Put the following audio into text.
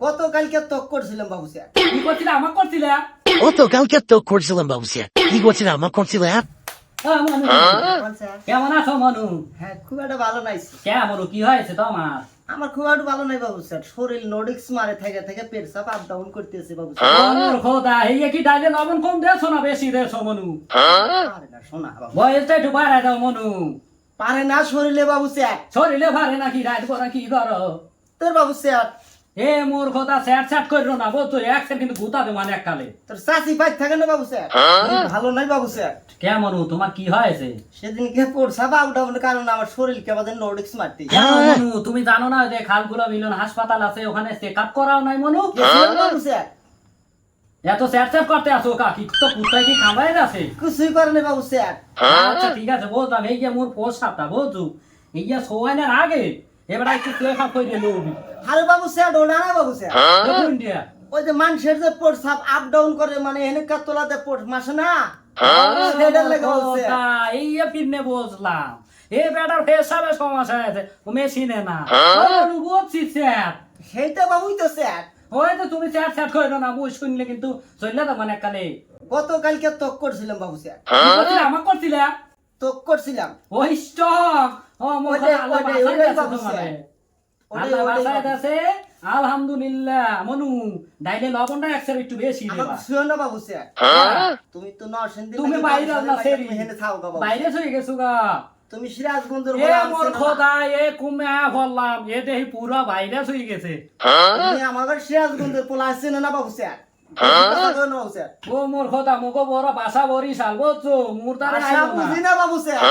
গতকালকে তক করছিলাম বাবু স্যার। কি করছিলে আমাকে করছিলে? গতকালকে তো করছিলাম বাবু স্যার। কি করছিলাম আমার করছিলাম? মনু বল স্যার। কেমন আছো মনু? হ্যাঁ, খুব একটা ভালো নাই। মনু কি হয়েছে তোমার? আমার খুব একটা ভালো নাই বাবু স্যার। শরীর নোডিক্স মারে থেকে থেকে পেট চাপ আপ ডাউন করতেছে বাবু স্যার। মনুর খোদা এই কি ডাইলে লবণ কম দেছো না বেশি দেছো মনু? পারে না শোনা বাবু। বয়সটা একটু বাড়াই দাও মনু। পারে না শরীরে বাবু স্যার। শরীরে ভারে নাকি রাত পরা কি করো? তোর বাবু স্যার, এ মোর খোদা স্যাট স্যাট করো না বলতো এক কিন্তু গুতা দে মানে এককালে। তোর চাচি পাই থাকে না বাবু স্যার। ভালো নাই বাবু স্যার। মনু তোমার কি হয়েছে? সেদিনকে পেট চাপ আপ ডাউনের কারণে আমার শরীরকে আমাদের নোডিক্স মারতে মনু তুমি জানো না যে খালগুলা মিলন হাসপাতাল আছে ওখানে চেক আপ করাও নাই মনু? গেছিলাম বাবু স্যার। এত স্যাট স্যাট করতে আসো কাকি তো পুত্রাই কি খাবাই আছে? কিছুই করে না বাবু স্যার। আচ্ছা ঠিক আছে বুঝলাম এই যে মোর পোস্টটা বুঝু এই যে সোয়ানের আগে এবার একটু চেক আপ করে লবি আরে বাবু স্যার ওটা না বাবু স্যার। দেখুন দিয়া ওই যে মানুষের যে পেট চাপ আপ ডাউন করে মানে এনে কাতলাতে পেট মাসে না। সেটার লাগে বাবু স্যার। এই পিনে বুঝলাম এ বেটার ফেসাবে সমস্যা আছে ও মেশিনে না বুঝছি স্যার সেইটা বাবুই তো স্যার। ওই তো তুমি স্যার স্যার করো না মুই শুনলে কিন্তু চললে তো মানে কালে গতকালকে তক করছিলাম বাবু স্যার। আমাকে করছিলে তক করছিলাম। ওই স্টক ও মোর ওইটাই, আল্লাহ ওইটাই, বাঁচাই ওইটাই দিছে বাবু তোমারে। স্যার। আল্লাহ ওইটাই বাঁচাই বাবু দিছে আলহামদুলিল্লাহ মনু ডাইলে লবণটা একটু বেশি আমার দেবা শুনো না বাবু স্যার। তুমি তো নরসিংদী তুমি লাগে বাইরে বাবু না স্যার, সেরি তুমি হেনে থাও গা বাবু। বাইরে চলে গেছো গা তুমি সিরাজগঞ্জের এ বলা মোর আনছো না। খোদা এ কুমে বললাম এ দেহি পুরা বাইরে চলে গেছে তুমি আমাদের সিরাজগঞ্জের পোলা আসছে না বাবু স্যার। কথা কও না বাবু স্যার। ও মোর খোদা মুগো বড় বাসা বরিশাল বুঝছো মুরতারে আশা আইলো না বুঝি না বাবু স্যার।